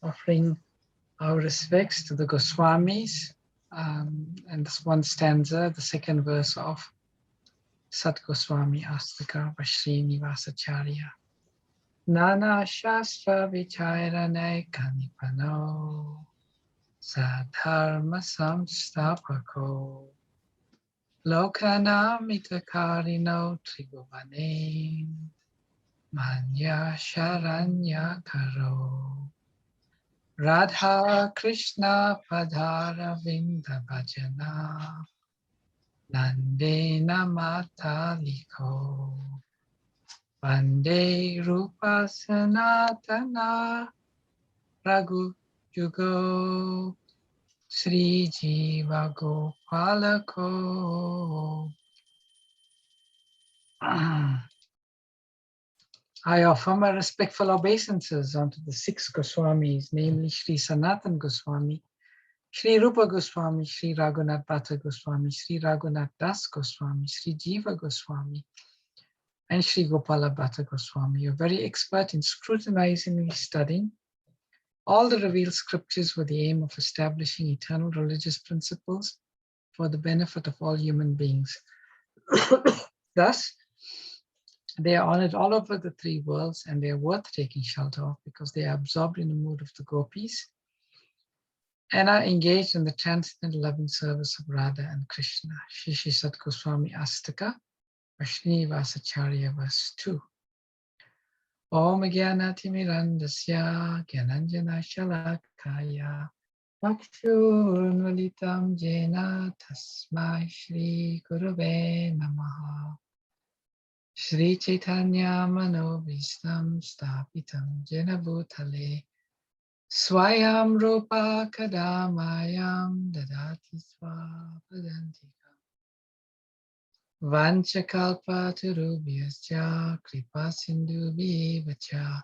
offering our respects to the Goswamis, and this one stanza, the second verse of Sat Goswami Astika Vashri Nivasacharya. Nana Shastra Vicharanai Kanipano Sadharma Samstapako Lokanam Itakarino Tribhuvane Manya Sharanya Karo Radha Krishna Padara Vinda Bhajana Nandena Mataliko Vande Rupa Sanatana Raghu Jugo Sri Jiva Gopalako. I offer my respectful obeisances unto the six Goswamis, namely Sri Sanatan Goswami, Sri Rupa Goswami, Sri Raghunath Bhatta Goswami, Sri Raghunath Das Goswami, Sri Jiva Goswami, and Sri Gopala Bhatta Goswami. You're very expert in scrutinizing and studying all the revealed scriptures with the aim of establishing eternal religious principles for the benefit of all human beings. Thus, they are honored all over the three worlds, and they are worth taking shelter of because they are absorbed in the mood of the gopis and are engaged in the transcendental loving service of Radha and Krishna. Shri Shri Sat Goswami Astaka, Vashni Vasacharya, verse 2. Om Gyanaatimirandasya Gyananjana Shalakaya Vakshurunvalitam Jena Tasmai Shri Gurave Namaha. Shri Chaitanya Manobhistam Stapitam Jena Bhutale Swayam Rupa Kadamayam Dadati Swapadantikam Vanchakalpa Turubhyascha Kripa Sindhubhyevacha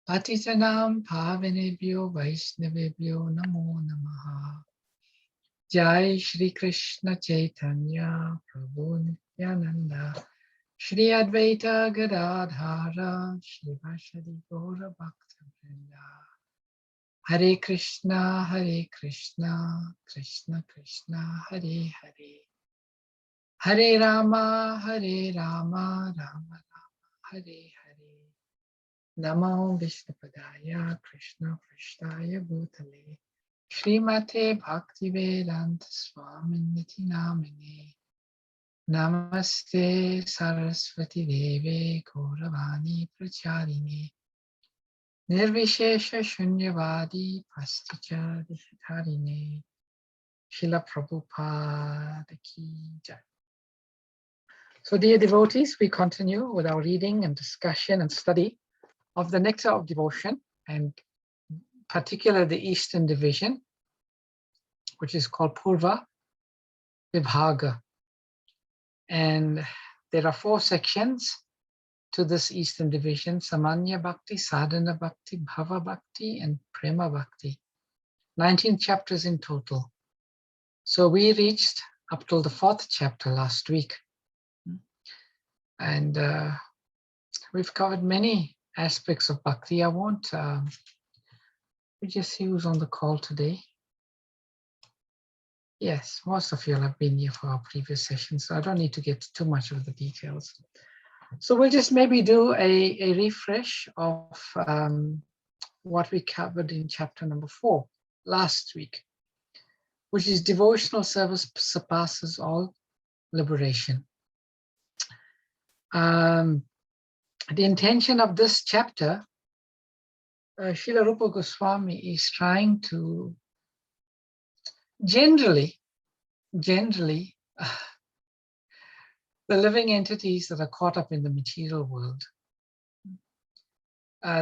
Patitanam Pavanebhyo Vaishnavebhyo Namo Namaha. Jai Shri Krishna Chaitanya Prabhu Nityananda Shri Advaita Gadadhara Shivashadi Gaura Bhakta Vrinda. Hare Krishna, Krishna Krishna, Hare Hare. Hare Rama, Rama Rama, Hare Hare. Namo Vishnupadaya, Krishna Prishtaya Bhutale, Srimate Bhaktivedanta Swaminiti Namine. Namaste Saraswati Deve Gauravani Pracharine. Nirvishesha Shunyavadi Pasticha Dishitarine. Srila Prabhupada Ki Jai. So dear devotees, we continue with our reading and discussion and study of the Nectar of Devotion, and particularly the Eastern Division, which is called Purva Vibhaga. And there are 4 sections to this Eastern Division: Samanya Bhakti, Sadhana Bhakti, Bhava Bhakti, and Prema Bhakti. 19 chapters in total. So we reached up till the 4th chapter last week. And we've covered many aspects of Bhakti. I won't, we just see who's on the call today. Yes, most of you have been here for our previous sessions, so I don't need to get too much of the details. So we'll just maybe do a refresh of what we covered in chapter number 4 last week, which is devotional service surpasses all liberation. The intention of this chapter, Srila Rupa Goswami is trying to generally, the living entities that are caught up in the material world,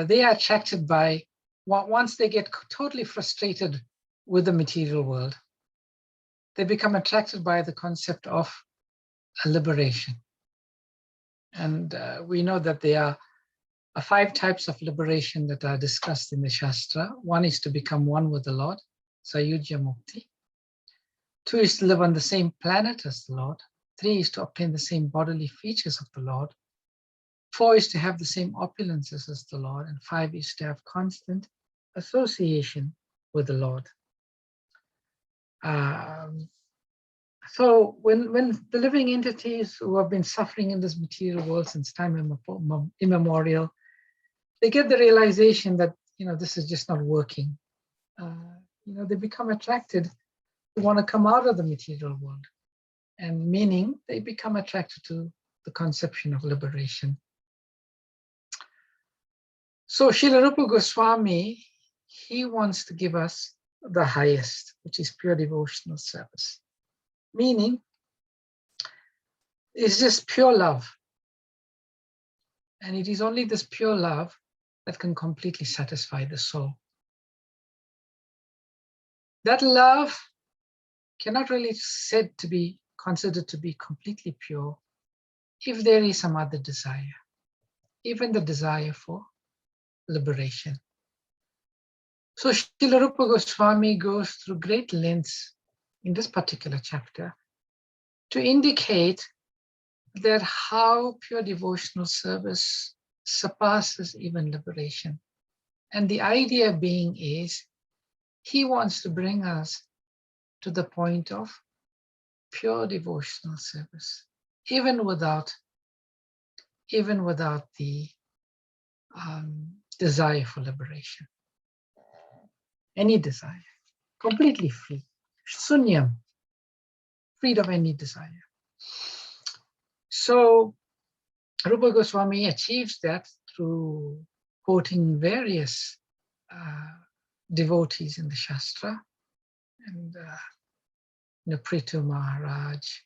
they are attracted by, once they get totally frustrated with the material world, they become attracted by the concept of liberation. And we know that there are 5 types of liberation that are discussed in the Shastra. 1 is to become one with the Lord, Sayujya Mukti. 2 is to live on the same planet as the Lord. 3 is to obtain the same bodily features of the Lord. 4 is to have the same opulences as the Lord. And 5 is to have constant association with the Lord. So when the living entities who have been suffering in this material world since time immemorial, they get the realization that, this is just not working. They become attracted to want to come out of the material world, and meaning they become attracted to the conception of liberation. So Srila Rupa Goswami, he wants to give us the highest, which is pure devotional service. Meaning, it's just pure love. And it is only this pure love that can completely satisfy the soul. That love cannot really be considered to be completely pure if there is some other desire, even the desire for liberation. So Srila Rupa Goswami goes through great lengths in this particular chapter to indicate that how pure devotional service surpasses even liberation. And the idea being is, he wants to bring us to the point of pure devotional service, even without the desire for liberation. Any desire, completely free, sunyam, freed of any desire. So Rupa Goswami achieves that through quoting various devotees in the Shastra, and Prithu Maharaj,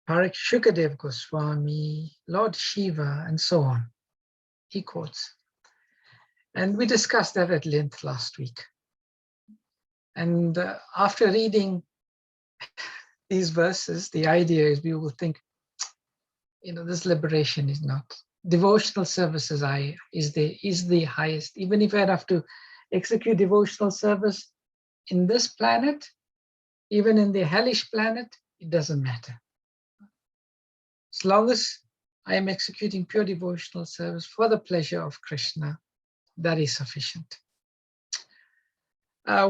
Shukadev Goswami, Lord Shiva, and so on. He quotes. And we discussed that at length last week. And after reading these verses, the idea is we will think, this liberation is not. Devotional services is the highest. Even if I'd have to execute devotional service in this planet, even in the hellish planet, it doesn't matter. As long as I am executing pure devotional service for the pleasure of Krishna, that is sufficient.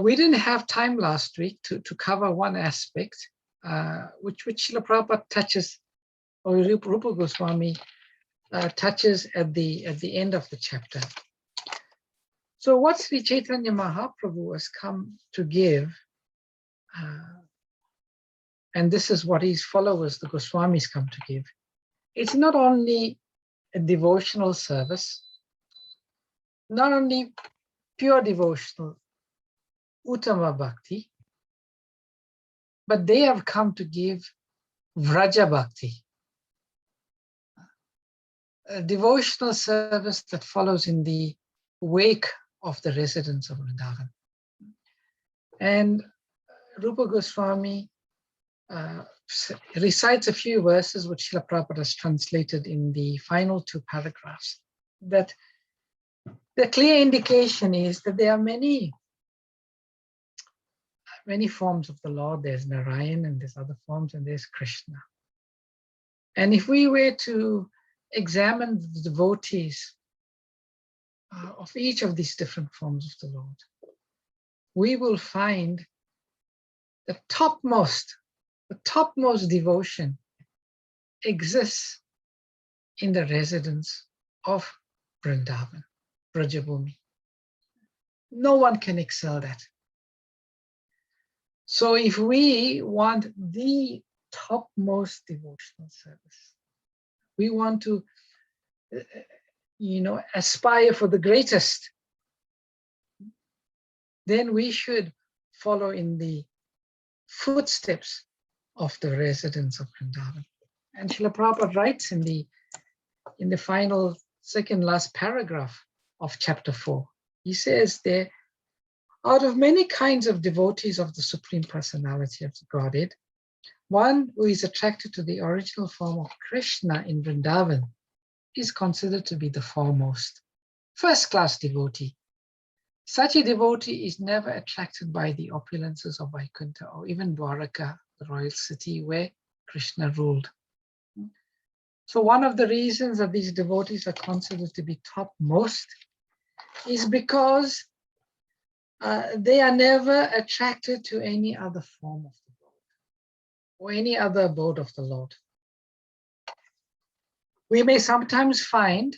We didn't have time last week to cover one aspect, which Srila Prabhupada touches, or Rupa Goswami touches at the end of the chapter. So what Sri Chaitanya Mahaprabhu has come to give, and this is what his followers, the Goswamis, come to give. It's not only a devotional service, not only pure devotional, Uttama Bhakti, but they have come to give Vraja Bhakti, a devotional service that follows in the wake of the residents of Vrindavan. And Rupa Goswami recites a few verses which Srila Prabhupada has translated in the final two paragraphs, that the clear indication is that there are many forms of the Lord. There's Narayan and there's other forms, and there's Krishna. And if we were to examine the devotees of each of these different forms of the Lord, we will find the topmost devotion exists in the residence of Vrindavan, Brajabhumi. No one can excel that. So if we want the topmost devotional service, we want to, aspire for the greatest, then we should follow in the footsteps of the residents of Vrindavan. And Srila Prabhupada writes in the final second last paragraph of chapter 4, he says there, out of many kinds of devotees of the Supreme Personality of the Godhead, one who is attracted to the original form of Krishna in Vrindavan is considered to be the foremost, first-class devotee. Such a devotee is never attracted by the opulences of Vaikuntha or even Dwaraka, the royal city where Krishna ruled. So one of the reasons that these devotees are considered to be topmost is because they are never attracted to any other form of the Lord or any other abode of the Lord. We may sometimes find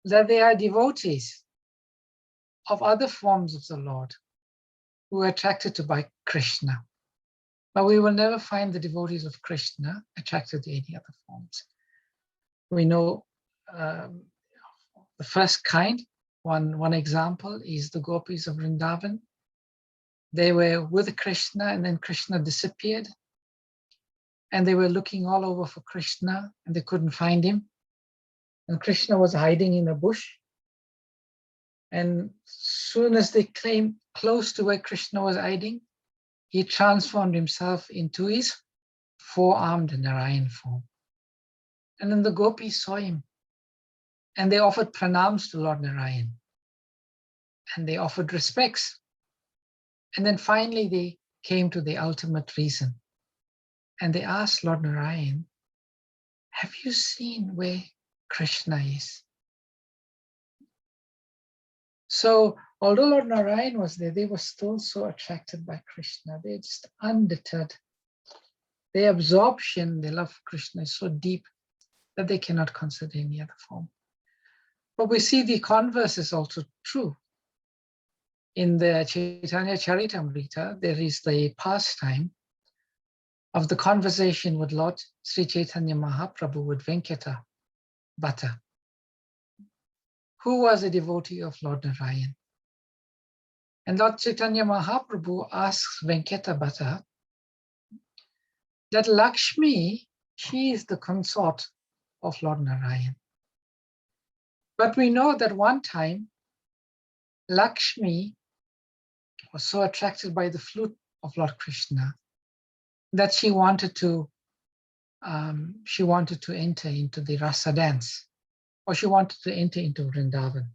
that they are devotees of other forms of the Lord who are attracted to by Krishna. But we will never find the devotees of Krishna attracted to any other forms. We know the first kind, one example is the gopis of Vrindavan. They were with Krishna and then Krishna disappeared. And they were looking all over for Krishna and they couldn't find him. And Krishna was hiding in a bush. And soon as they came close to where Krishna was hiding, he transformed himself into his four-armed Narayan form. And then the gopis saw him and they offered pranams to Lord Narayan. And they offered respects. And then finally they came to the ultimate reason. And they asked Lord Narayan, have you seen where Krishna is? So although Lord Narayan was there, they were still so attracted by Krishna. They're just undeterred. Their absorption, their love for Krishna is so deep that they cannot consider any other form. But we see the converse is also true. In the Chaitanya Charitamrita, there is the pastime of the conversation with Lord Sri Chaitanya Mahaprabhu with Venkata Bhatta, who was a devotee of Lord Narayan. And Lord Chaitanya Mahaprabhu asks Venkata Bhatta that Lakshmi, she is the consort of Lord Narayan. But we know that one time, Lakshmi was so attracted by the flute of Lord Krishna that she wanted to enter into the rasa dance, or she wanted to enter into Vrindavan.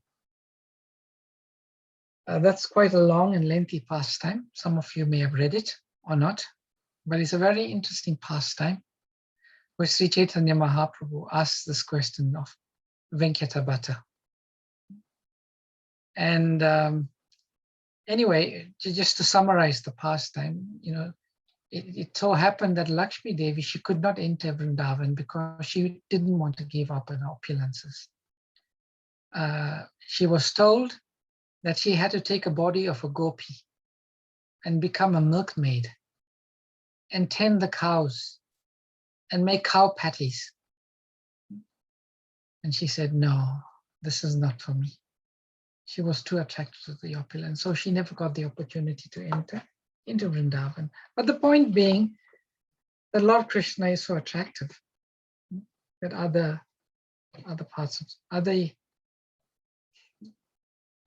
That's quite a long and lengthy pastime. Some of you may have read it or not, but it's a very interesting pastime where Sri Chaitanya Mahaprabhu asks this question of Venkata Bhatta. And anyway, just to summarize the pastime, it so happened that Lakshmi Devi, she could not enter Vrindavan because she didn't want to give up her opulences. She was told that she had to take a body of a gopi and become a milkmaid and tend the cows and make cow patties. And she said, no, this is not for me. She was too attracted to the opulence, so she never got the opportunity to enter into Vrindavan. But the point being that Lord Krishna is so attractive that other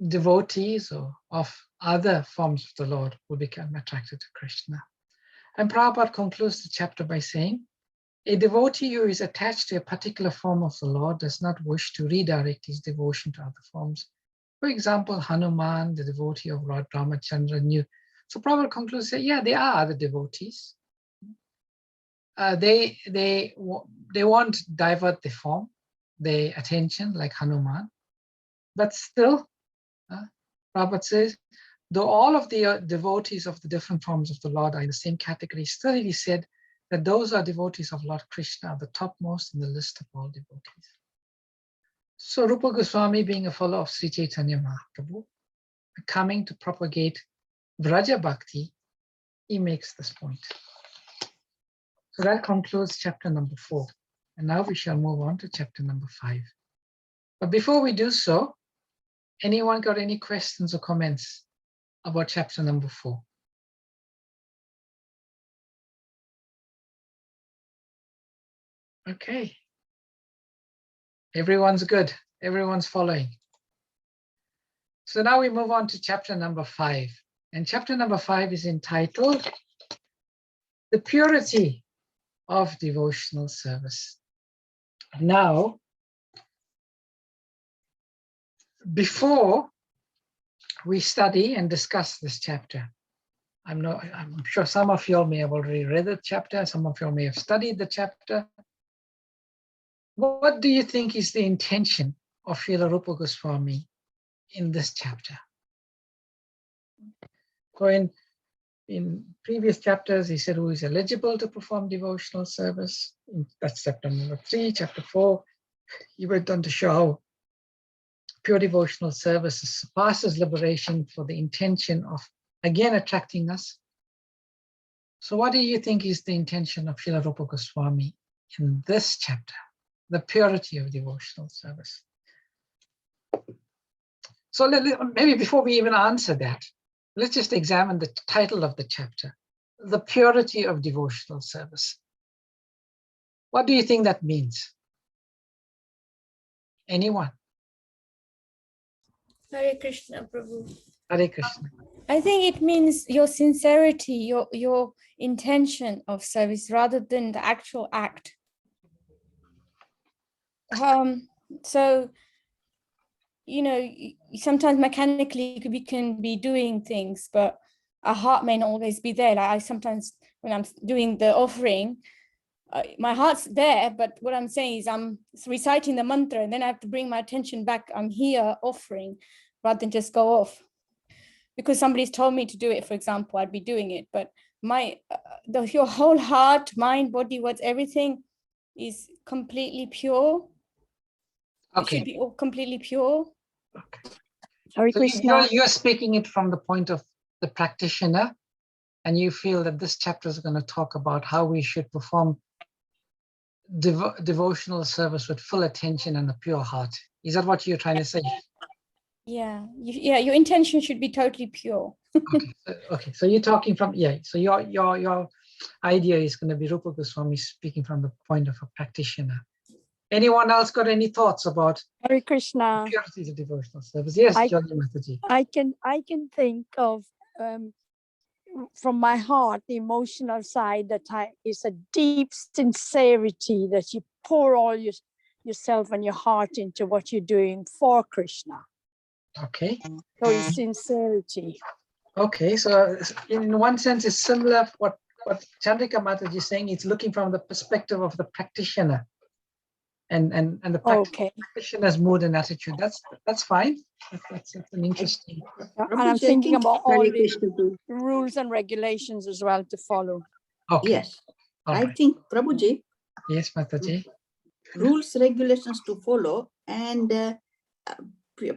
devotees or of other forms of the Lord will become attracted to Krishna. And Prabhupada concludes the chapter by saying, a devotee who is attached to a particular form of the Lord does not wish to redirect his devotion to other forms. For example, Hanuman, the devotee of Lord Chandra, knew. So Prabhupada concludes that, yeah, there are other devotees. They won't divert the form, their attention, like Hanuman. But still, Prabhupada says, though all of the devotees of the different forms of the Lord are in the same category, still it is said that those are devotees of Lord Krishna are the topmost in the list of all devotees. So Rupa Goswami, being a follower of Sri Chaitanya Mahaprabhu, coming to propagate Vraja Bhakti, he makes this point. So that concludes chapter number 4. And now we shall move on to chapter number 5. But before we do so, anyone got any questions or comments about chapter number 4? Okay. Everyone's good. Everyone's following. So now we move on to chapter number 5. And chapter number 5 is entitled The Purity of Devotional Service. Now, before we study and discuss this chapter, I'm sure some of you all may have already read the chapter, some of you all may have studied the chapter, What do you think is the intention of Srila Rupa Goswami in this chapter? So in previous chapters, he said who is eligible to perform devotional service. That's chapter number 3. Chapter 4, he went on to show how pure devotional service surpasses liberation for the intention of, again, attracting us. So what do you think is the intention of Srila Rupa Goswami in this chapter? The purity of devotional service. So maybe before we even answer that, let's just examine the title of the chapter, the purity of devotional service. What do you think that means? Anyone? Hare Krishna, Prabhu. Hare Krishna. I think it means your sincerity, your intention of service rather than the actual act. So, you know, sometimes mechanically we can be doing things, but our heart may not always be there. Like I sometimes, when I'm doing the offering, my heart's there, but what I'm saying is I'm reciting the mantra and then I have to bring my attention back. I'm here offering rather than just go off. Because somebody's told me to do it, for example, I'd be doing it. But your whole heart, mind, body, words, everything is completely pure. Okay. It should be all completely pure. Okay. Hare So Krishna. you're speaking it from the point of the practitioner, and you feel that this chapter is going to talk about how we should perform devotional service with full attention and a pure heart. Is that what you're trying to say? Yeah, your intention should be totally pure. Okay. So you're talking from, so your idea is going to be Rupa Goswami speaking from the point of a practitioner. Anyone else got any thoughts about Hare Krishna. purity of devotional service? Yes, Jyoti Mataji. I can think of from my heart, the emotional side, that is a deep sincerity that you pour all yourself and your heart into what you're doing for Krishna. Okay. So it's sincerity. Okay, so in one sense, it's similar what Chandrika Mataji is saying. It's looking from the perspective of the practitioner, and the practitioner's mood and attitude. That's fine. That's an interesting. And I'm thinking about all the rules and regulations as well to follow. Okay. Yes, I think Prabhuji. Yes, Mataji. Rules, regulations to follow, and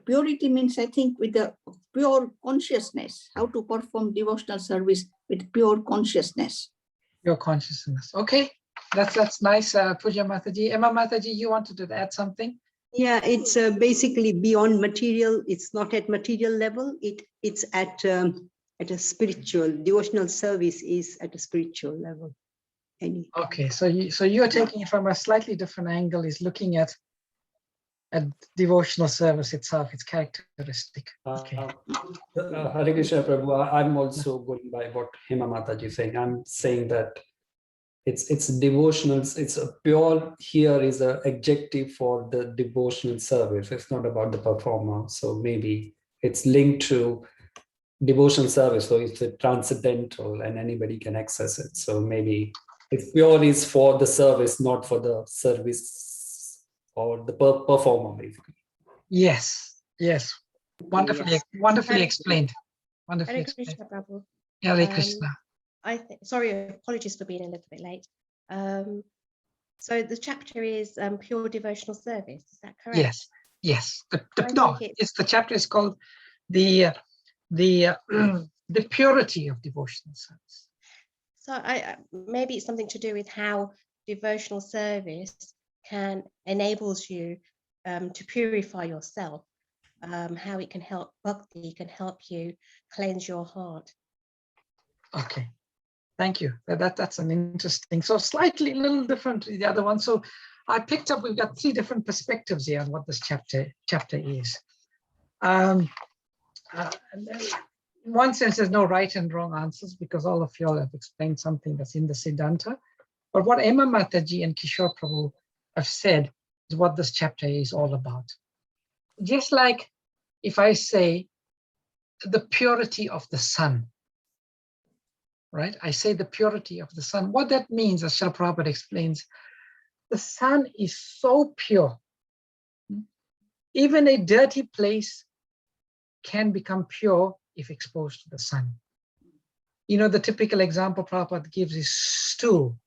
purity means, I think, with the pure consciousness, how to perform devotional service with pure consciousness. Pure consciousness. Okay, that's nice, Puja Mataji. Emma Mataji, you wanted to add something? Yeah, it's basically beyond material. It's not at material level. It's at a spiritual. Devotional service is at a spiritual level. Okay, so you're taking it from a slightly different angle. Is looking at devotional service itself, its characteristic. Okay. Hare Krishna, Prabhu. I'm also going by what Hema Mataji is saying. I'm saying that it's devotional. It's a pure. Here is an adjective for the devotional service. It's not about the performer. So maybe it's linked to devotional service. So it's a transcendental, and anybody can access it. So maybe it's pure is for the service, not for the service or the performer, basically. Yes. Wonderfully explained. Wonderfully Hare explained. Krishna, Prabhu. Hare Krishna. Sorry, apologies for being a little bit late. So the chapter is pure devotional service. Is that correct? Yes. The chapter is called the purity of devotional service. So maybe it's something to do with how devotional service enables you to purify yourself, how it can help bhakti, can help you cleanse your heart. Okay, thank you. That's an interesting, so slightly a little different to the other one. So I picked up, we've got 3 different perspectives here on what this chapter is. In one sense, there's no right and wrong answers because all of you all have explained something that's in the Siddhanta. But what Emma Mataji and Kishore Prabhu have said is what this chapter is all about. Just like if I say the purity of the sun, right? I say the purity of the sun. What that means, as Srila Prabhupada explains, the sun is so pure. Even a dirty place can become pure if exposed to the sun. You know, the typical example Prabhupada gives is stool.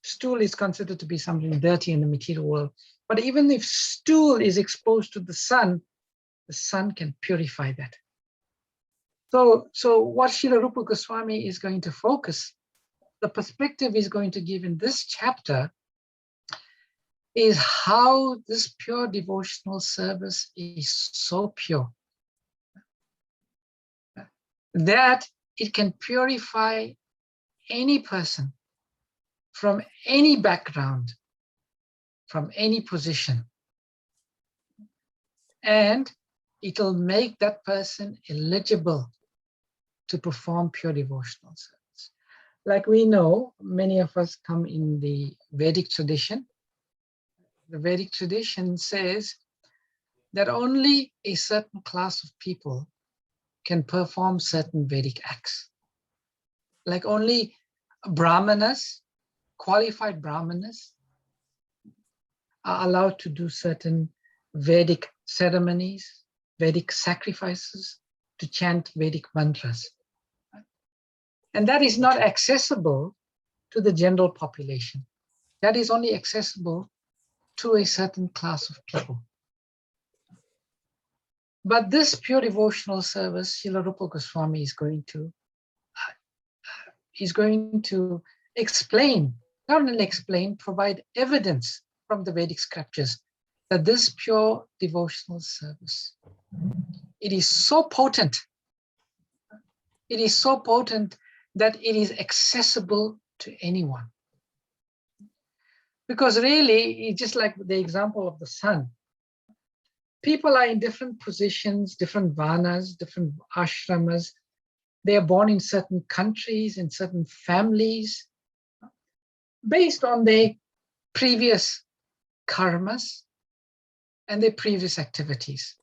Stool is considered to be something dirty in the material world. But even if stool is exposed to the sun can purify that. So what Srila Rupa Goswami is going to focus, the perspective is going to give in this chapter, is how this pure devotional service is so pure that it can purify any person from any background, from any position. And it'll make that person eligible to perform pure devotional service. Like we know, many of us come in the Vedic tradition. The Vedic tradition says that only a certain class of people can perform certain Vedic acts. Like only brahmanas, qualified brahmanas, are allowed to do certain Vedic ceremonies, Vedic sacrifices, to chant Vedic mantras. And that is not accessible to the general population. That is only accessible to a certain class of people. But this pure devotional service, Srila Rupa Goswami is going to explain, not only explain, provide evidence from the Vedic scriptures that this pure devotional service, it is so potent. It is so potent that it is accessible to anyone. Because really, it's just like the example of the sun. People are in different positions, different varnas, different ashramas. They are born in certain countries, in certain families, based on their previous karmas and their previous activities.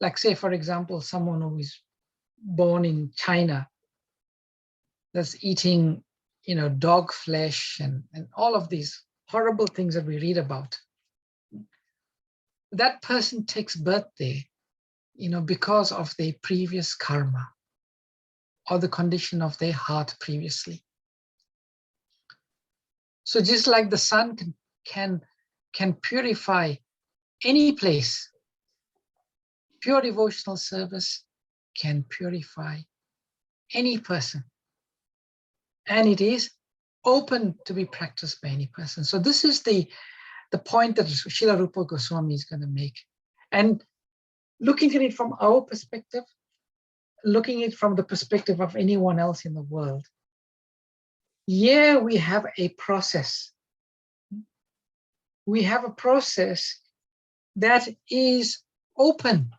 Like say, for example, someone who is born in China that's eating, dog flesh and all of these horrible things that we read about. That person takes birth there, because of their previous karma or the condition of their heart previously. So just like the sun can purify any place, pure devotional service can purify any person. And it is open to be practiced by any person. So this is the point that Srila Rupa Goswami is going to make. And looking at it from our perspective, looking at it from the perspective of anyone else in the world, yeah, we have a process. We have a process that is open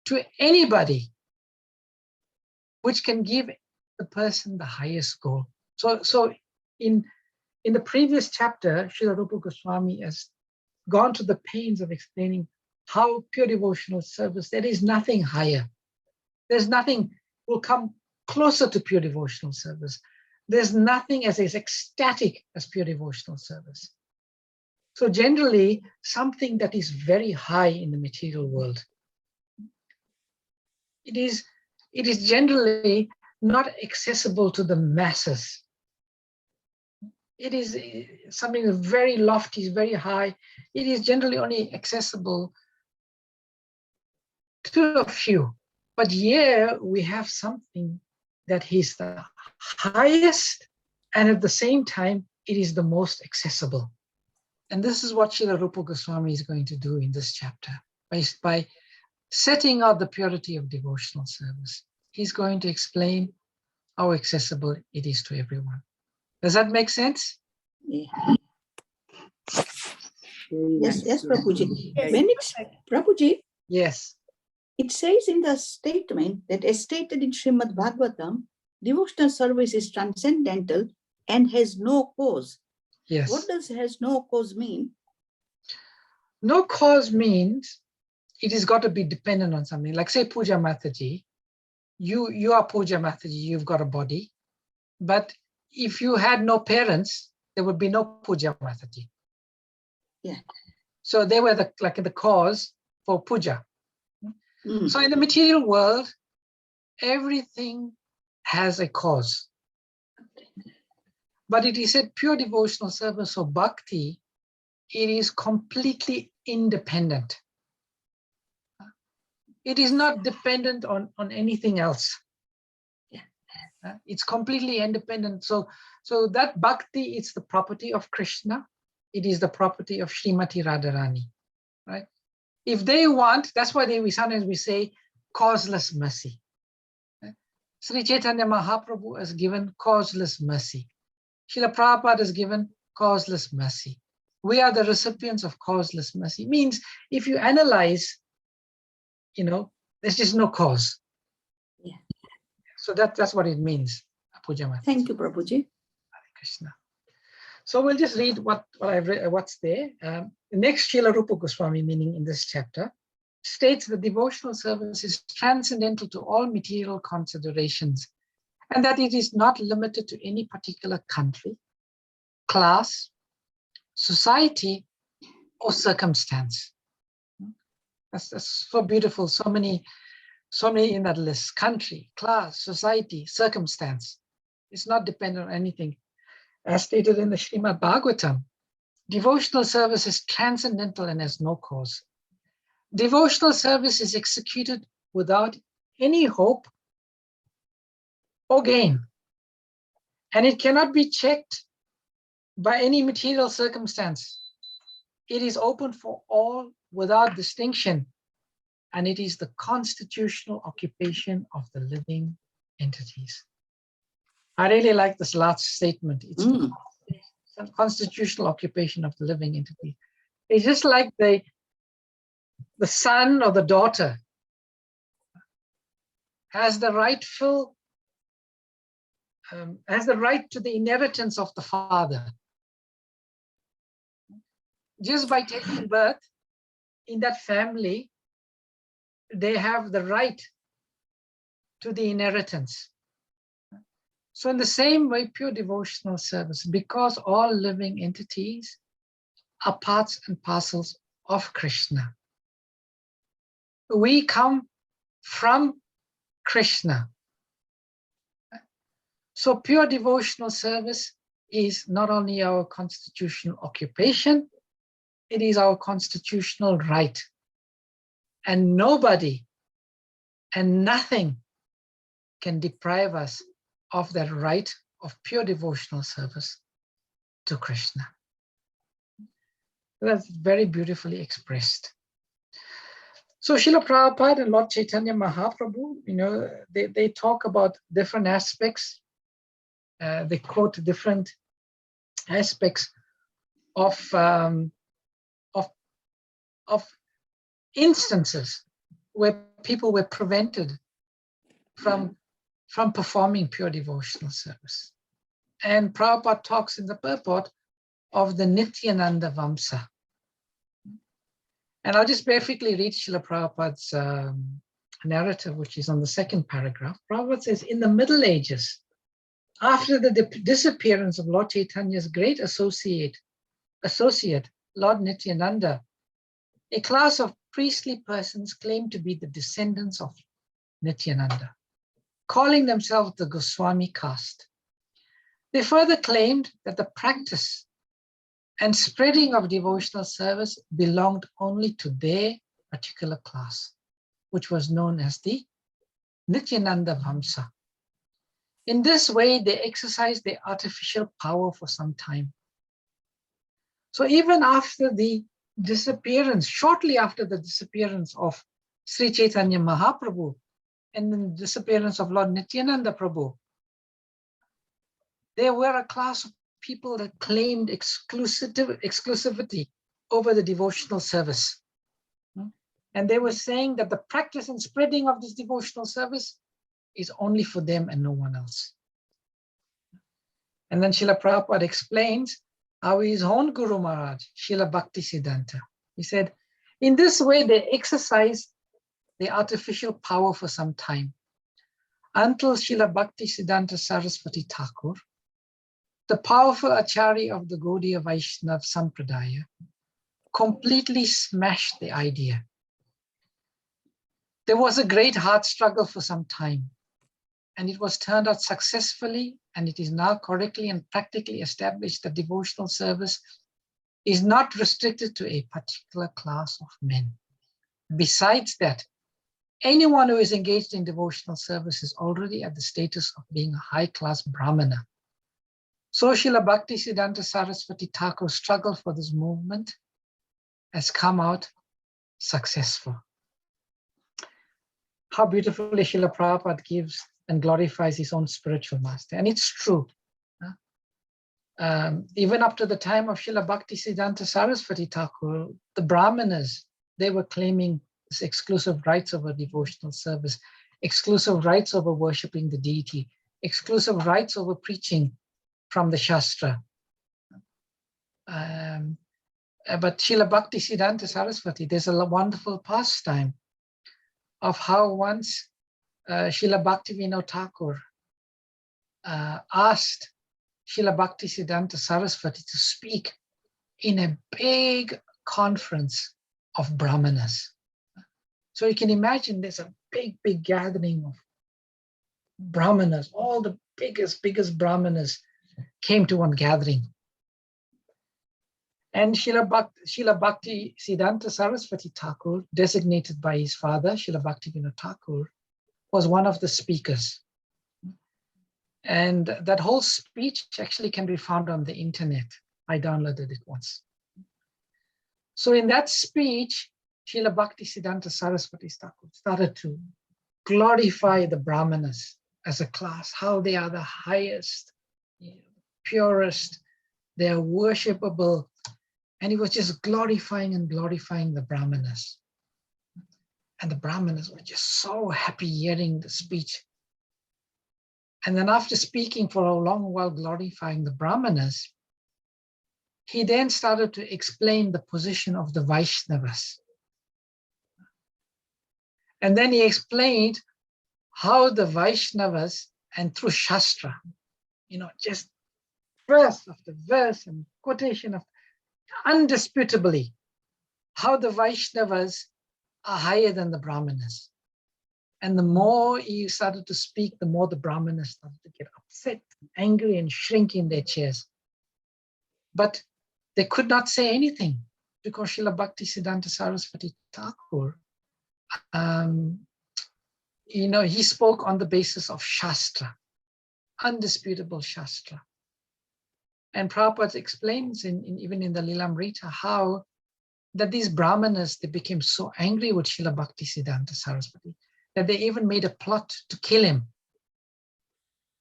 to anybody, which can give the person the highest goal. So in the previous chapter, Srila Rupa Goswami has gone to the pains of explaining how pure devotional service, there is nothing higher. There's nothing will come closer to pure devotional service. There's nothing as ecstatic as pure devotional service. So generally, something that is very high in the material world, it is generally not accessible to the masses. It is something that's very lofty, very high. It is generally only accessible to a few. But here we have something that is the highest, and at the same time, it is the most accessible. And this is what Srila Rupa Goswami is going to do in this chapter. By setting out the purity of devotional service, he's going to explain how accessible it is to everyone. Does that make sense? Yeah. Yes, Prabhuji. When it's Prabhuji, Yes. it says in the statement that as stated in Srimad Bhagavatam, devotional service is transcendental and has no cause. Yes. What does has no cause mean? No cause means it has got to be dependent on something. Like say Puja Mataji, you are Puja Mataji, you've got a body. But if you had no parents, there would be no puja, Mataji. Yeah. So they were the cause for puja. Mm. So in the material world, everything has a cause. But it is said pure devotional service or bhakti, it is completely independent. It is not dependent on anything else. It's completely independent. So that bhakti, it's the property of Krishna. It is the property of Srimati Radharani, right? If they want, that's why sometimes we say causeless mercy. Sri Chaitanya Mahaprabhu has given causeless mercy. Srila Prabhupada has given causeless mercy. We are the recipients of causeless mercy. It means if you analyze, there's just no cause. Yeah. So that's what it means. Puja Mataji. Thank you, Prabhuji. Hare Krishna. So we'll just read what's there. Next, Srila Rupa Goswami, meaning in this chapter, states that devotional service is transcendental to all material considerations, and that it is not limited to any particular country, class, society, or circumstance. That's so beautiful. So many in that list: country, class, society, circumstance. It's not dependent on anything. As stated in the Srimad Bhagavatam, devotional service is transcendental and has no cause. Devotional service is executed without any hope or gain, and it cannot be checked by any material circumstance. It is open for all without distinction, and it is the constitutional occupation of the living entities. I really like this last statement. It's the constitutional occupation of the living entity. It's just like the son or the daughter has the right to the inheritance of the father. Just by taking birth in that family, they have the right to the inheritance. So in the same way, pure devotional service, because all living entities are parts and parcels of Krishna. We come from Krishna. So pure devotional service is not only our constitutional occupation, it is our constitutional right. And nobody and nothing can deprive us of that right of pure devotional service to Krishna. That's very beautifully expressed. So Srila Prabhupada and Lord Chaitanya Mahaprabhu, they talk about different aspects. They quote different aspects of instances where people were prevented from performing pure devotional service. And Prabhupada talks in the purport of the Nityananda Vamsa. And I'll just briefly read Srila Prabhupada's narrative, which is on the second paragraph. Prabhupada says, in the Middle Ages, after the disappearance of Lord Chaitanya's great associate, Lord Nityananda, a class of priestly persons claimed to be the descendants of Nityananda, calling themselves the Goswami caste. They further claimed that the practice and spreading of devotional service belonged only to their particular class, which was known as the Nityananda Vamsa. In this way, they exercised their artificial power for some time. So even after the disappearance, shortly after the disappearance of Sri Chaitanya Mahaprabhu and the disappearance of Lord Nityananda Prabhu, there were a class of people that claimed exclusivity over the devotional service. And they were saying that the practice and spreading of this devotional service is only for them and no one else. And then Srila Prabhupada explains how his own Guru Maharaj, Srila Bhaktisiddhanta, he said, in this way they exercised the artificial power for some time, until Srila Bhaktisiddhanta Saraswati Thakur the powerful Acharya of the Gaudiya Vaishnava Sampradaya, completely smashed the idea. There was a great hard struggle for some time, and it was turned out successfully, and it is now correctly and practically established that devotional service is not restricted to a particular class of men. Besides that, anyone who is engaged in devotional service is already at the status of being a high-class Brahmana. So Srila Bhaktisiddhanta Saraswati Thakur's struggle for this movement has come out successful. How beautifully Srila Prabhupada gives and glorifies his own spiritual master. And it's true. Even up to the time of Srila Bhaktisiddhanta Saraswati Thakur, the Brahmanas, they were claiming this exclusive rights over devotional service, exclusive rights over worshipping the deity, exclusive rights over preaching from the Shastra. But Srila Bhaktisiddhanta Saraswati, there's a wonderful pastime of how once Srila Bhaktivinoda Thakur asked Srila Bhaktisiddhanta Saraswati to speak in a big conference of Brahmanas. So you can imagine there's a big gathering of Brahmanas, all the biggest Brahmanas came to one gathering. And Srila Bhaktisiddhanta Saraswati Thakur, designated by his father, Srila Bhaktivinoda Thakur, was one of the speakers. And that whole speech actually can be found on the internet. I downloaded it once. So in that speech, Srila Bhaktisiddhanta Saraswati Thakur started to glorify the Brahmanas as a class, how they are the highest, purest, they are worshipable. And he was just glorifying the Brahmanas. And the Brahmanas were just so happy hearing the speech. And then after speaking for a long while, glorifying the Brahmanas, he then started to explain the position of the Vaishnavas. And then he explained how the Vaishnavas, and through Shastra, just verse after verse and quotation of undisputably, how the Vaishnavas are higher than the Brahmanas. And the more he started to speak, the more the Brahmanas started to get upset, angry, and shrink in their chairs. But they could not say anything because Srila Bhaktisiddhanta Saraswati Thakur, he spoke on the basis of Shastra, undisputable Shastra. And Prabhupada explains even in the Lilamrita how that these Brahmanas, they became so angry with Srila Bhaktisiddhanta Saraswati that they even made a plot to kill him,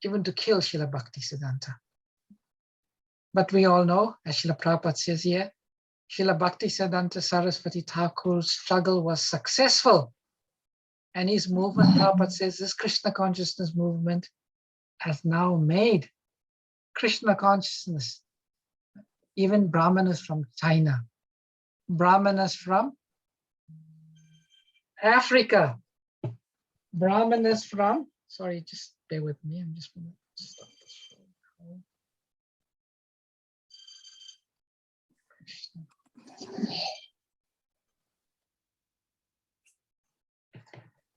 even to kill Srila Bhaktisiddhanta. But we all know, as Srila Prabhupada says here, Srila Bhaktisiddhanta Saraswati Thakur's struggle was successful. And his movement, Prabhupada says, this Krishna consciousness movement has now made Krishna consciousness, even Brahmanas from China, Brahmanas from Africa, Brahmanas from, sorry, just bear with me, I'm just going to stop the show.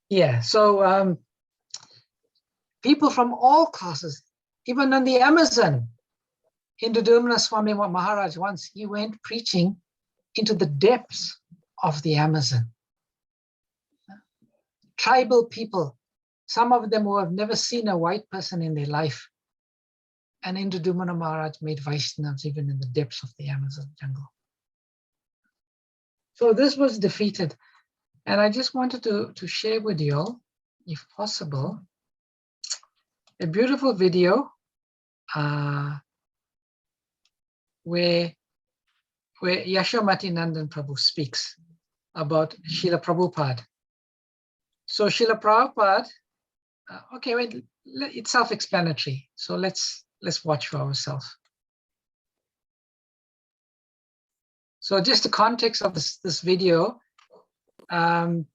Yeah, so people from all classes, even on the Amazon, Indudumna Swami Maharaj once, he went preaching into the depths of the Amazon. Tribal people, some of them who have never seen a white person in their life. And Indudumna Maharaj made Vaishnavas even in the depths of the Amazon jungle. So this was defeated. And I just wanted to share with you all, if possible, a beautiful video where Yashomati Nandan Prabhu speaks about Srila Prabhupada. So Srila Prabhupada, okay, wait, it's self-explanatory. So let's watch for ourselves. So just the context of this video, Srila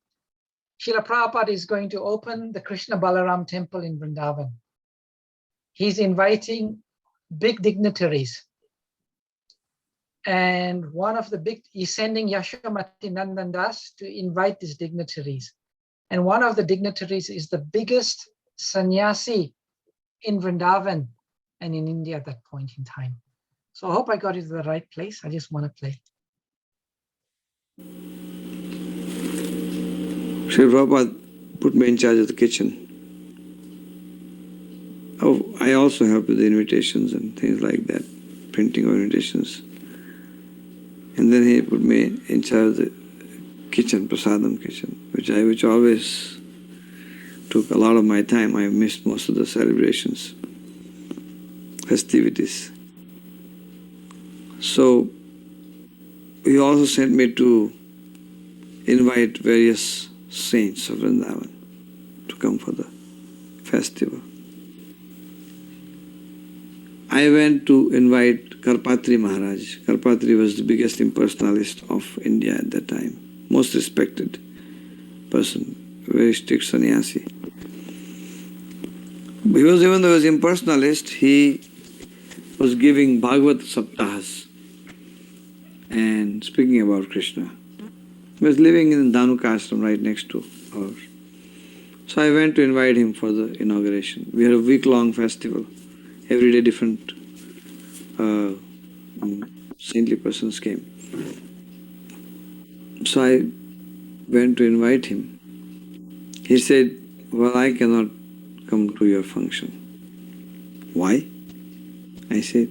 Prabhupada is going to open the Krishna Balaram temple in Vrindavan. He's inviting big dignitaries. And one of the big, he's sending Yashomati Nandan Das to invite these dignitaries. And one of the dignitaries is the biggest sannyasi in Vrindavan and in India at that point in time. So I hope I got it to the right place. I just want to play. Sri Prabhupada put me in charge of the kitchen. Oh, I also help with the invitations and things like that, printing of invitations. And then he put me in charge of the kitchen, prasadam kitchen, which always took a lot of my time. I missed most of the celebrations, festivities. So he also sent me to invite various saints of Vrindavan to come for the festival. I went to invite Karpatri Maharaj. Karpatri was the biggest impersonalist of India at that time, most respected person, very strict sannyasi. Because even though he was impersonalist, he was giving Bhagavad Saptahas and speaking about Krishna. He was living in Dhanuka ashram right next to ours. So I went to invite him for the inauguration. We had a week-long festival. Every day different saintly persons came. So I went to invite him. He said, well, I cannot come to your function. Why? I said,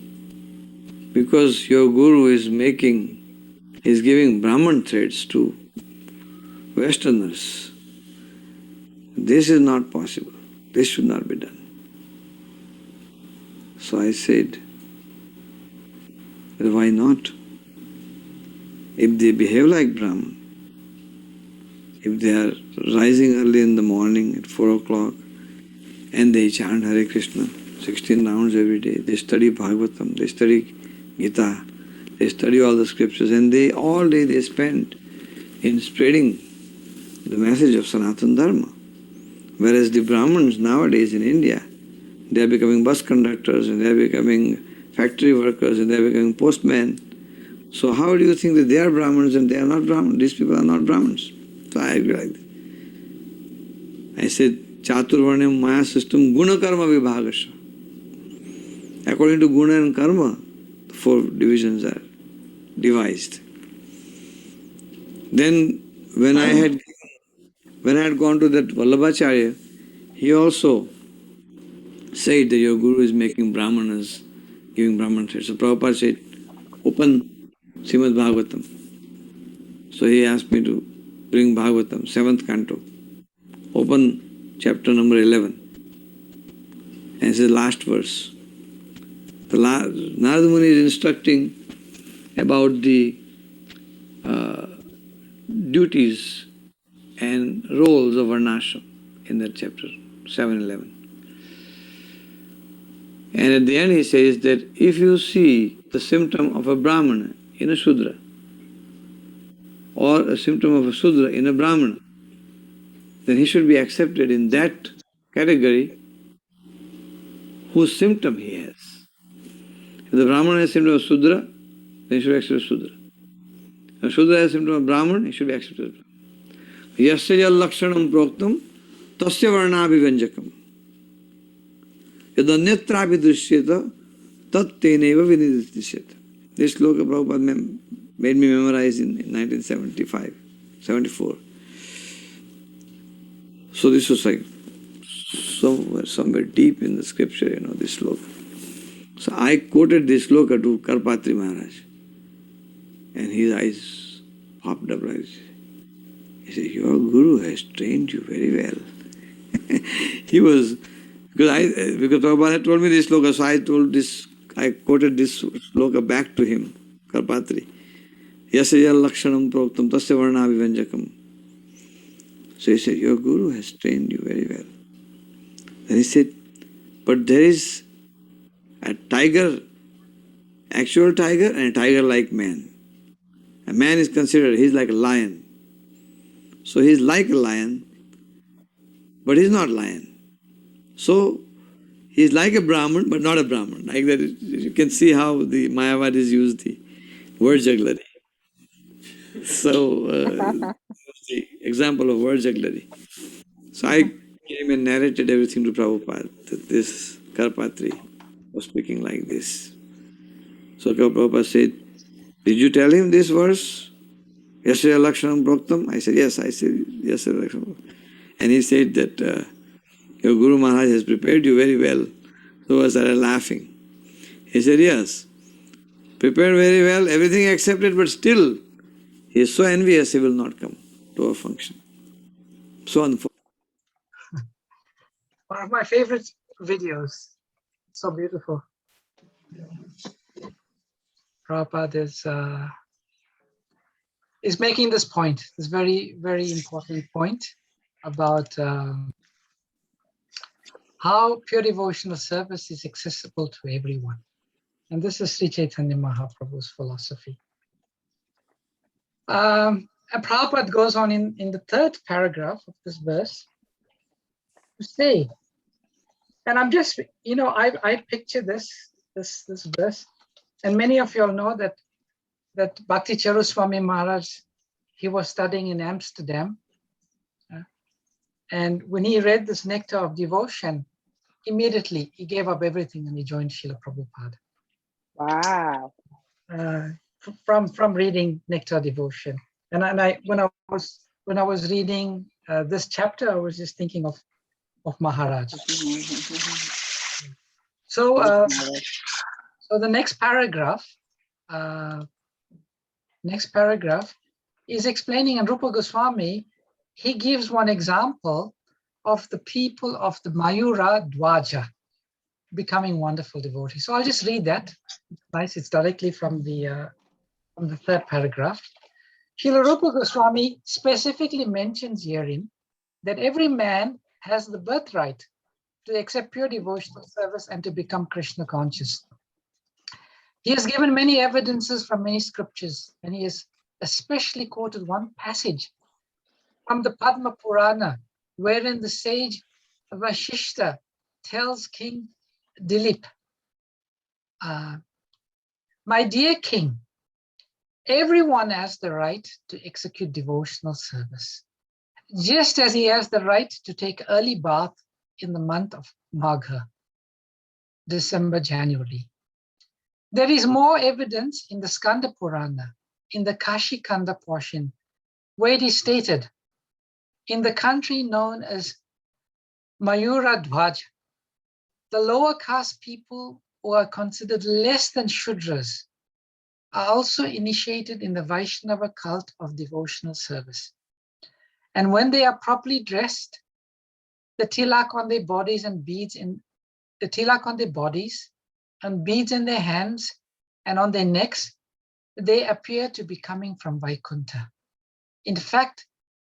because your guru is giving Brahman threads to Westerners. This is not possible. This should not be done. So I said, well, why not? If they behave like Brahman, if they are rising early in the morning at 4 o'clock and they chant Hare Krishna, 16 rounds every day, they study Bhagavatam, they study Gita, they study all the scriptures, and all day they spend in spreading the message of Sanatana Dharma. Whereas the Brahmins nowadays in India, they are becoming bus conductors and they are becoming factory workers and they are becoming postmen. So how do you think that they are Brahmins and they are not Brahmins? These people are not Brahmins. So I agree like that. I said, Chaturvarnyam Maya system guna karma vibhagasha. According to guna and karma, the 4 divisions are devised. Then when I had gone to that Vallabhacharya, he also said that your guru is making Brahmanas, giving Brahman threads. So Prabhupada said, open Srimad Bhagavatam. So he asked me to bring Bhagavatam, 7th canto. Open chapter number 11. And it's the last verse. Narada Muni is instructing about the duties and roles of varnashram in that chapter 7:11. And at the end he says that if you see the symptom of a Brahmana in a Shudra, or a symptom of a Shudra in a Brahmana, then he should be accepted in that category whose symptom he has. If the Brahmana has symptom of Shudra, then he should accept Shudra. If Shudra has symptom of Brahman, he should be accepted. Yasya jal lakshanam proktam tasya varnabhivanjakam yada netrapi drishyata tat teneva vinidishyata. This sloka Prabhupada made me memorize in 1975, 74. So this was like somewhere deep in the scripture, this sloka. So I quoted this sloka to Karpatri Maharaj, and his eyes popped up like this. He said, your guru has trained you very well. He was, because Prabhupada had told me this sloka, so I quoted this sloka back to him, Karpatri. Yasya lakshanam proktam tasya varnabhivanjakam. So he said, your guru has trained you very well. Then he said, but there is a tiger, actual tiger, and a tiger-like man. A man is considered, he's like a lion. So he's like a lion, but he's not lion. So He's like a Brahmin, but not a Brahmin. Like that, you can see how the Mayavadis use the word jugglery. So, the example of word jugglery. So I came and narrated everything to Prabhupada, that this Karpatri was speaking like this. So Prabhupada said, did you tell him this verse? Yasya Lakshanam Proktam? I said, yes. I said, Yasya Lakshanam. And he said that your Guru Maharaj has prepared you very well. So I started laughing. He said, yes, prepared very well, everything accepted, but still he is so envious he will not come to a function. So unfortunate. One of my favorite videos. So beautiful. Prabhupada is making this point, this very, very important point about how pure devotional service is accessible to everyone. And this is Sri Chaitanya Mahaprabhu's philosophy. And Prabhupada goes on in the third paragraph of this verse to say, and I'm just, I picture this verse, and many of you all know that Bhakti Charuswami Maharaj, he was studying in Amsterdam. And when he read this Nectar of Devotion, immediately he gave up everything and he joined Srila Prabhupada. Wow. From reading Nectar Devotion. And when I was reading this chapter, I was just thinking of Maharaj. So the next paragraph is explaining, and Rupa Goswami, he gives one example of the people of the Mayura Dwaja becoming wonderful devotees. So I'll just read that. It's nice, it's directly from the third paragraph. Srila Rupa Goswami specifically mentions herein that every man has the birthright to accept pure devotional service and to become Krishna conscious. He has given many evidences from many scriptures, and he has especially quoted one passage from the Padma Purana, wherein the sage Vashishta tells King Dilip, my dear king, everyone has the right to execute devotional service, just as he has the right to take early bath in the month of Magha, December, January. There is more evidence in the Skanda Purana, in the Kashi Kanda portion, where it is stated, in the country known as Mayura Dwaj, the lower caste people who are considered less than Shudras are also initiated in the Vaishnava cult of devotional service. And when they are properly dressed, the tilak on their bodies and beads in the tilak on their bodies and beads in their hands and on their necks, they appear to be coming from Vaikuntha. In fact,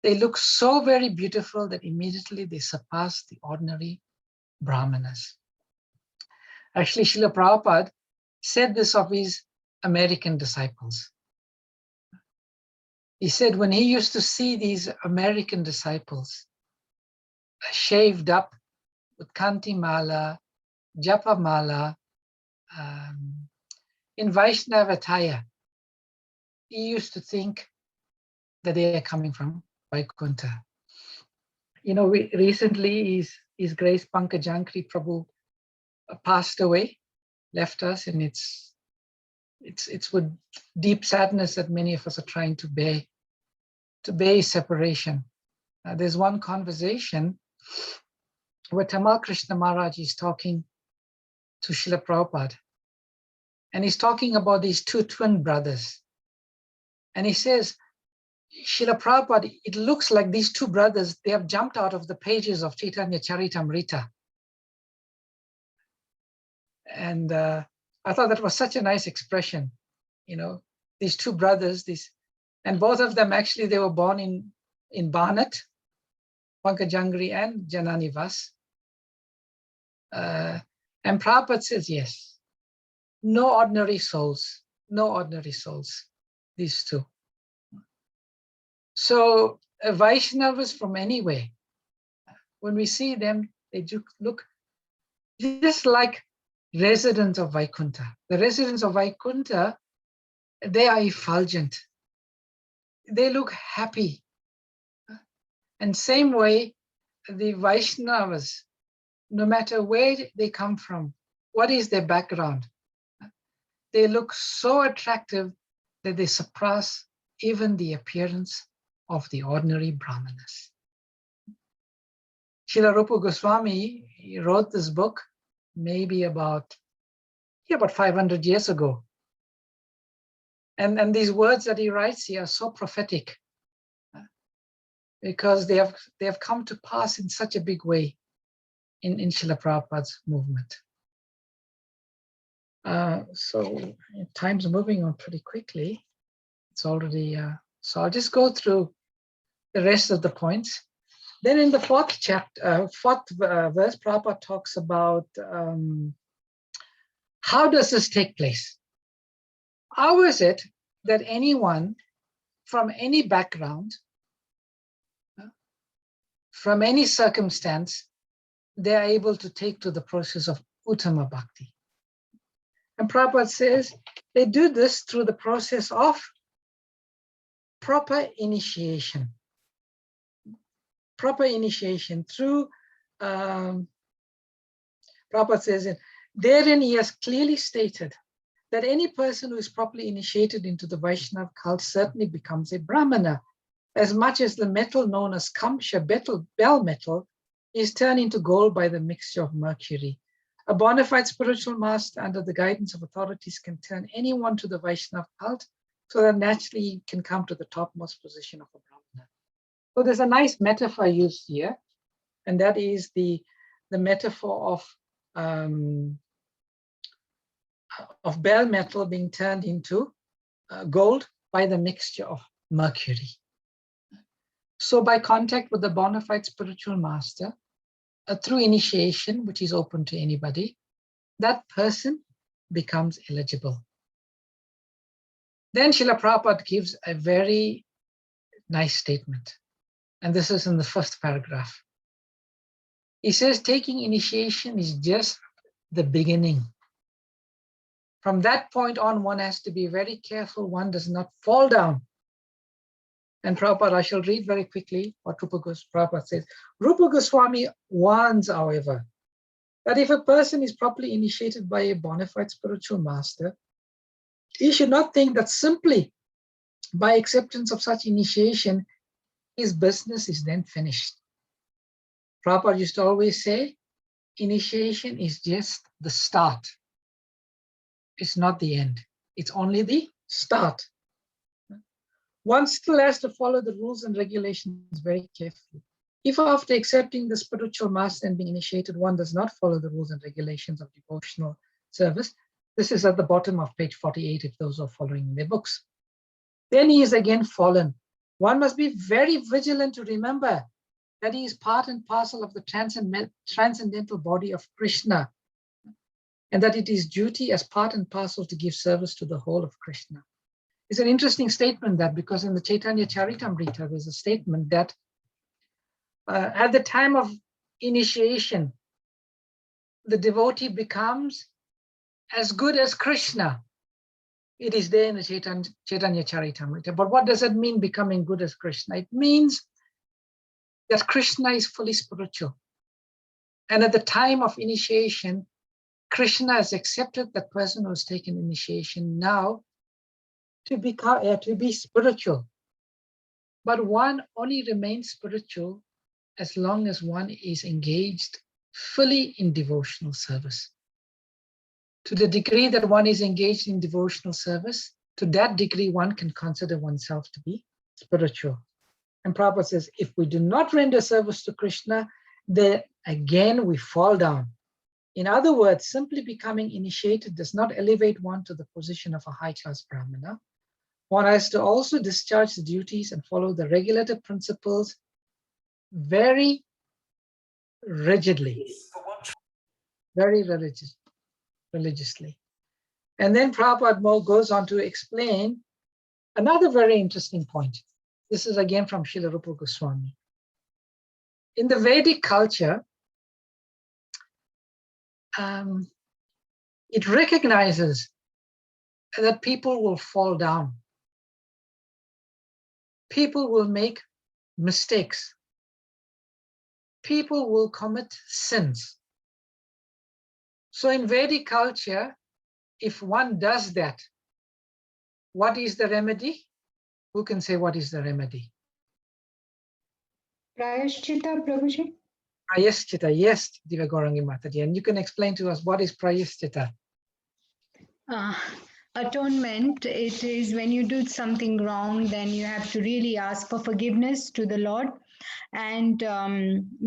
they look so very beautiful that immediately they surpass the ordinary Brahmanas. Actually, Srila Prabhupada said this of his American disciples. He said when he used to see these American disciples shaved up with Kanti Mala, Japa Mala, in Vaishnava attire, he used to think that they are coming from Vaikuntha. Recently His Grace Pankajankri Prabhu passed away, left us, and it's with deep sadness that many of us are trying to bear his separation. There's one conversation where Tamal Krishna Maharaj is talking to Srila Prabhupada, and he's talking about these two twin brothers. And he says, Srila Prabhupada, it looks like these two brothers, they have jumped out of the pages of Chaitanya Charitamrita. And I thought that was such a nice expression, these two brothers, and both of them actually, they were born in Barnet, Pankajangri and Jananivas. And Prabhupada says, yes, no ordinary souls, these two. So Vaishnavas from anywhere, when we see them, they do look just like residents of Vaikuntha. The residents of Vaikuntha, they are effulgent. They look happy. And same way, the Vaishnavas, no matter where they come from, what is their background, they look so attractive that they surpass even the appearance of the ordinary brahmanas. Srila Rupa Goswami, he wrote this book maybe about 500 years ago. And these words that he writes here are so prophetic because they have come to pass in such a big way in Srila Prabhupada's movement. So time's moving on pretty quickly. It's already, so I'll just go through the rest of the points. Then in the fourth verse, Prabhupada talks about how does this take place? How is it that anyone from any background, from any circumstance, they are able to take to the process of Uttama Bhakti? And Prabhupada says they do this through the process of proper initiation. Proper initiation through, Prabhupada says, therein he has clearly stated that any person who is properly initiated into the Vaishnava cult certainly becomes a Brahmana, as much as the metal known as Kamsha, bell metal, is turned into gold by the mixture of mercury. A bona fide spiritual master under the guidance of authorities can turn anyone to the Vaishnava cult so that naturally he can come to the topmost position of a Brahmana. So there's a nice metaphor used here, and that is the metaphor of bell metal being turned into gold by the mixture of mercury. So by contact with the bona fide spiritual master, through initiation, which is open to anybody, that person becomes eligible. Then Srila Prabhupada gives a very nice statement, and this is in the first paragraph. He says, taking initiation is just the beginning. From that point on, one has to be very careful one does not fall down. And Prabhupada, I shall read very quickly what Prabhupada says. Rupa Goswami warns, however, that if a person is properly initiated by a bona fide spiritual master, he should not think that simply by acceptance of such initiation, his business is then finished. Prabhupada used to always say, initiation is just the start. It's not the end. It's only the start. One still has to follow the rules and regulations very carefully. If after accepting the spiritual master and being initiated, one does not follow the rules and regulations of devotional service, this is at the bottom of page 48 if those are following in their books, then he is again fallen. One must be very vigilant to remember that he is part and parcel of the transcendental body of Krishna, and that it is duty as part and parcel to give service to the whole of Krishna. It's an interesting statement that, because in the Chaitanya Charitamrita, there's a statement that at the time of initiation, the devotee becomes as good as Krishna. It is there in the Chaitanya Charitamrita. But what does it mean, becoming good as Krishna? It means that Krishna is fully spiritual. And at the time of initiation, Krishna has accepted that person who has taken initiation now to be spiritual. But one only remains spiritual as long as one is engaged fully in devotional service. To the degree that one is engaged in devotional service, to that degree one can consider oneself to be spiritual. And Prabhupada says, if we do not render service to Krishna, then again we fall down. In other words, simply becoming initiated does not elevate one to the position of a high-class Brahmana. One has to also discharge the duties and follow the regulative principles very rigidly, very religiously. And then Prabhupada goes on to explain another very interesting point. This is again from Srila Rupa Goswami. In the Vedic culture, it recognizes that people will fall down. People will make mistakes. People will commit sins. So in Vedic culture, if one does that, what is the remedy? Who can say what is the remedy? Prayashchita, Prabhuji. Prayasthita, yes, Divya Gaurangi Mataji. And you can explain to us what is Prayasthita? Atonement, it is when you do something wrong, then you have to really ask for forgiveness to the Lord and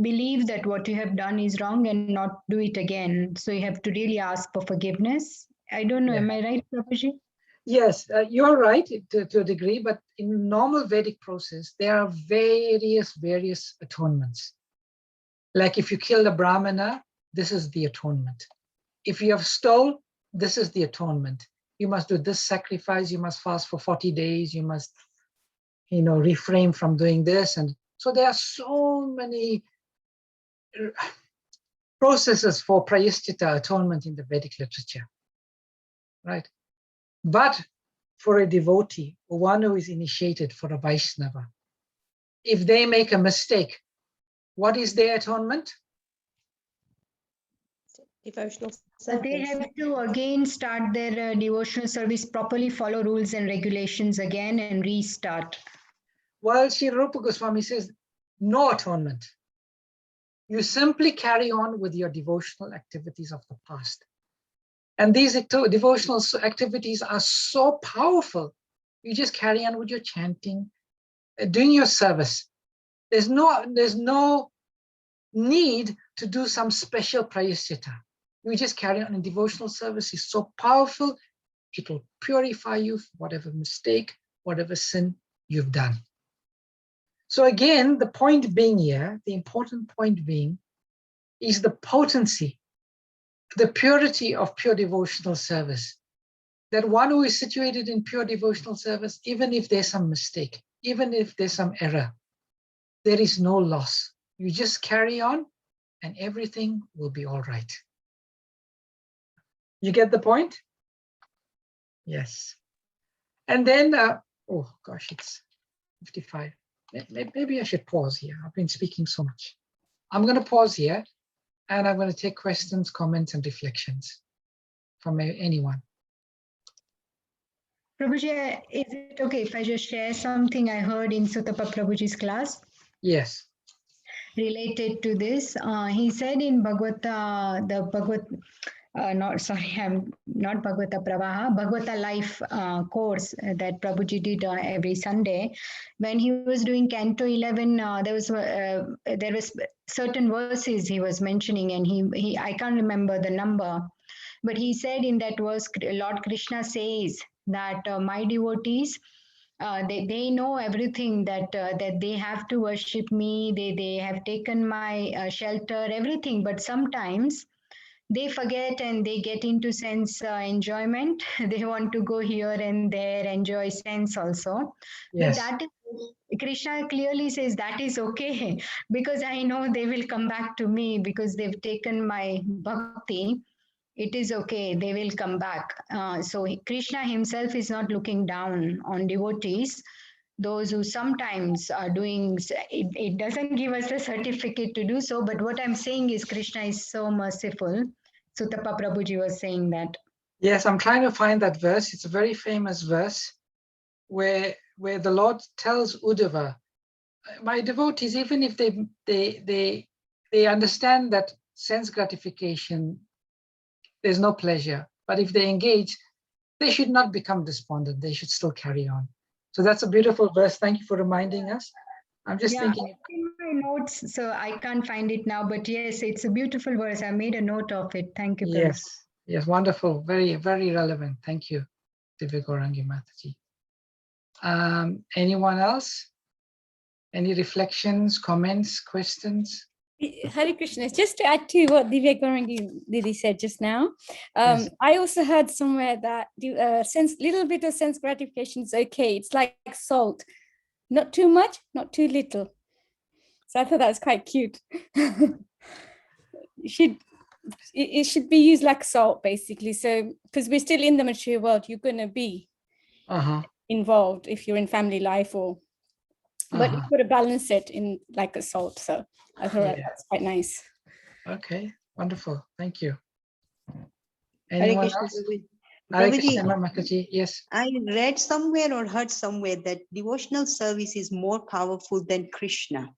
believe that what you have done is wrong and not do it again. So you have to really ask for forgiveness. I don't know, Yeah. am I right, Prabhuji? Yes, you're right to a degree, but in normal Vedic process, there are various atonements. Like if you kill a Brahmana, this is the atonement. If you have stole, this is the atonement. You must do this sacrifice, you must fast for 40 days, you must, refrain from doing this. And so there are so many processes for prayasthita, atonement in the Vedic literature, right? But for a devotee, or one who is initiated for a Vaishnava, if they make a mistake, what is their atonement? Devotional They service. have to again start their devotional service, properly follow rules and regulations again and restart. Well, Sri Rupa Goswami says, no atonement. You simply carry on with your devotional activities of the past. And these devotional activities are so powerful. You just carry on with your chanting, doing your service. There's no need to do some special prayasthita. You just carry on, and devotional service is so powerful, it will purify you for whatever mistake, whatever sin you've done. So again, the point being here, the important point being, is the potency, the purity of pure devotional service. That one who is situated in pure devotional service, even if there's some mistake, even if there's some error, there is no loss. You just carry on and everything will be all right. You get the point? Yes. And then, oh gosh, it's 55. Maybe I should pause here. I've been speaking so much. I'm going to pause here and I'm going to take questions, comments, and reflections from anyone. Prabhuji, is it okay if I just share something I heard in Sutapa Prabhuji's class? Yes. Related to this? He said in Bhagavata, I'm not Bhagavata Pravaha, Bhagavata Life course that Prabhuji did every Sunday. When he was doing Canto 11, there was certain verses he was mentioning, and he I can't remember the number, but he said in that verse, Lord Krishna says that my devotees, they know everything, that they have to worship me, they have taken my shelter, everything, but sometimes they forget and they get into sense enjoyment. They want to go here and there, enjoy sense also. Yes. But that is, Krishna clearly says that is okay, because I know they will come back to me because they've taken my bhakti. It is okay, they will come back. So Krishna himself is not looking down on devotees. Those who sometimes are doing, it doesn't give us a certificate to do so, but what I'm saying is Krishna is so merciful. Sutapa Prabhuji was saying that. Yes, I'm trying to find that verse. It's a very famous verse where the Lord tells Uddhava, my devotees, even if they understand that sense gratification, there's no pleasure, but if they engage, they should not become despondent. They should still carry on. So that's a beautiful verse. Thank you for reminding us. I'm just thinking. It's in my notes, so I can't find it now, but yes, it's a beautiful verse. I made a note of it. Thank you, Prabhu. Yes, yes, wonderful. Very, very relevant. Thank you, Divya Gaurangi Mataji. Anyone else? Any reflections, comments, questions? Hare Krishna. Just to add to what Divya Gaurangi Didi said just now, Yes. I also heard somewhere that little bit of sense gratification is okay. It's like salt, not too much, not too little. So I thought that was quite cute. You should it should be used like salt, basically. So, because we're still in the material world, you're going to be involved if you're in family life, or but you've got to balance it in like a salt. So I thought that's quite nice. Okay, wonderful. Thank you. Hare Anyone Krishna, else? Prabhuji. Hare Prabhuji, Krishna, Mataji. Yes. I read somewhere or heard somewhere that devotional service is more powerful than Krishna.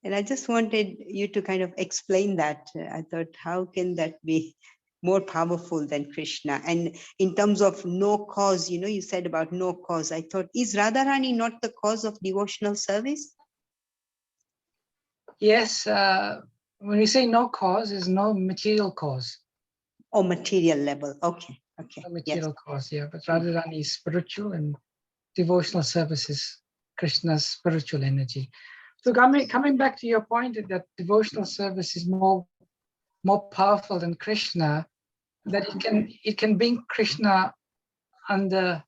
And I just wanted you to kind of explain that. I thought, how can that be more powerful than Krishna? And in terms of no cause, you know, you said about no cause. I thought, is Radharani not the cause of devotional service? Yes. When we say no cause, is no material cause. Or material level. Okay. Okay. No material cause, yeah. But Radharani is spiritual, and devotional service is Krishna's spiritual energy. So coming back to your point that devotional service is more powerful than Krishna, that it can bring Krishna under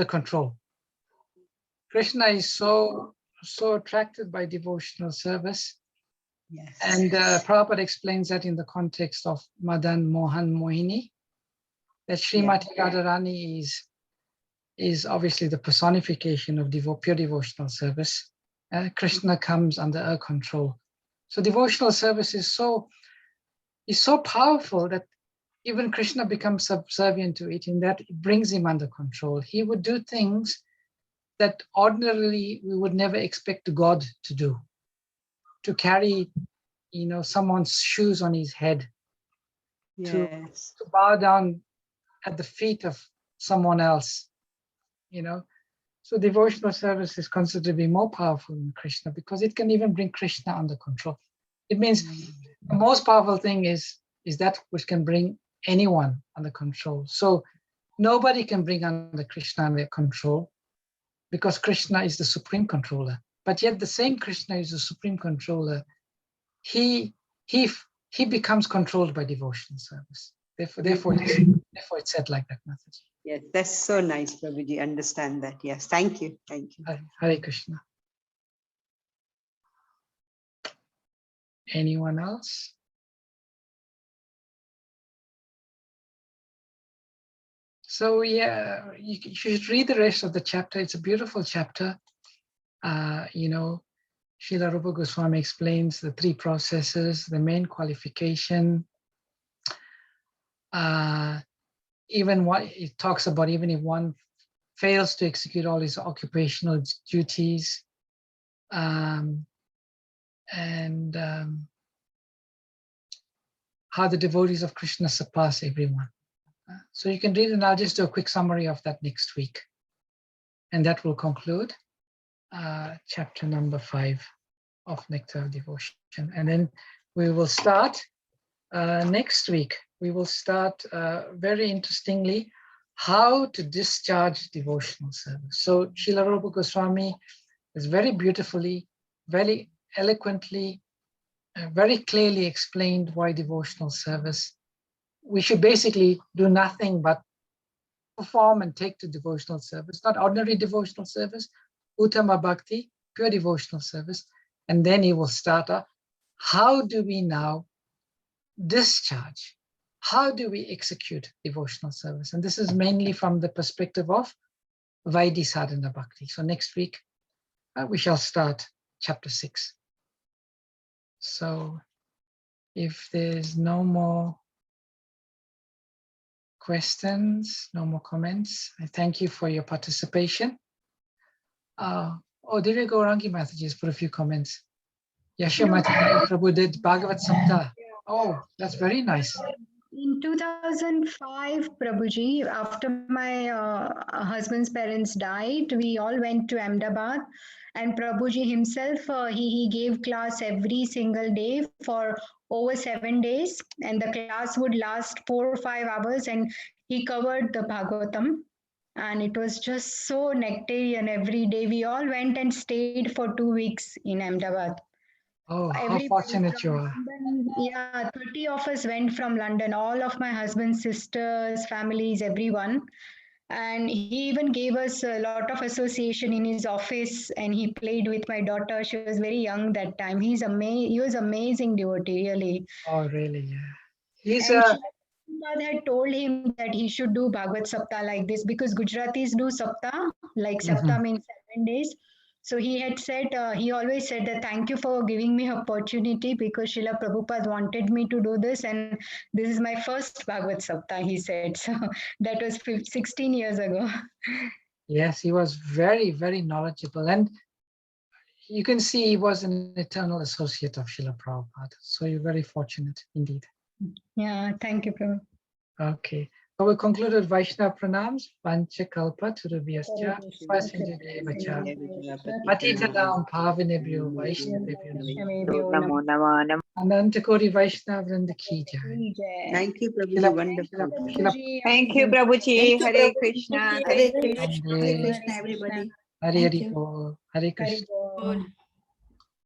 control. Krishna is so attracted by devotional service. Yes. And Prabhupada explains that in the context of Madan Mohan Mohini, that Srimati Radharani is obviously the personification of pure devotional service. Krishna comes under her control. So devotional service is so powerful that even Krishna becomes subservient to it, in that it brings him under control. He would do things that ordinarily we would never expect God to do. To carry, someone's shoes on his head, to bow down at the feet of someone else, So devotional service is considered to be more powerful than Krishna, because it can even bring Krishna under control. It means the most powerful thing is that which can bring anyone under control. So nobody can bring under Krishna under control, because Krishna is the supreme controller. But yet the same Krishna is the supreme controller. He becomes controlled by devotional service. Therefore it's said like that, Mataji. Yes, that's so nice, Prabhuji. Understand that. Yes, thank you. Thank you. Hare Krishna. Anyone else? So yeah, you should read the rest of the chapter. It's a beautiful chapter. Srila Rupa Goswami explains the three processes, the main qualification. Even what it talks about, even if one fails to execute all his occupational duties, and how the devotees of Krishna surpass everyone. So you can read, and I'll just do a quick summary of that next week. And that will conclude chapter number 5 of Nectar of Devotion. And then we will start next week. We will start very interestingly, how to discharge devotional service. So Srila Rupa Goswami is very beautifully, very eloquently, very clearly explained why devotional service, we should basically do nothing but perform and take to devotional service, not ordinary devotional service, Uttama Bhakti, pure devotional service. And then he will start how do we now discharge? How do we execute devotional service? And this is mainly from the perspective of Vaidhi Sadhana Bhakti. So next week, we shall start chapter 6. So if there's no more questions, no more comments, I thank you for your participation. Divya Gaurangi Mataji has put a few comments. Yashomati Prabhu did Bhagavat Sapta. Oh, that's very nice. In 2005, Prabhuji, after my husband's parents died, we all went to Ahmedabad, and Prabhuji himself, he gave class every single day for over 7 days, and the class would last 4 or 5 hours, and he covered the Bhagavatam, and it was just so nectarian every day. We all went and stayed for 2 weeks in Ahmedabad. Oh, how fortunate you are. London, yeah, 30 of us went from London, all of my husband's sisters, families, everyone. And he even gave us a lot of association in his office, and he played with my daughter. She was very young that time. He was amazing devotee, really. Oh, really? Yeah. He's And a. Srila Prabhupada had told him that he should do Bhagavad Sapta like this, because Gujaratis do Sapta, like Sapta means 7 days. So he had said, he always said that thank you for giving me opportunity, because Srila Prabhupada wanted me to do this, and this is my first Bhagavad Sapta, he said. So that was 16 years ago. Yes, he was very, very knowledgeable. And you can see he was an eternal associate of Srila Prabhupada. So you're very fortunate indeed. Yeah, thank you, Prabhu. Okay. So we concluded Vaishnava pranams, Pancha Kalpa Turubhyascha, Svasinjadevacha, Patitanam Pavanebhyo Vaishnavebhyo Namo Namo. Anantakoti Vaishnava Vrinda Ki Jai. Thank you, Prabhuji. Shila- Wonderful. Shila- Thank you, Prabhuji. Thank you, Hare Prabhu. Krishna. Hare Thank you. Krishna, Hare Hare Krishna, everybody. Hare Thank Hare you. Bol, Hare Krishna. Hari Bol.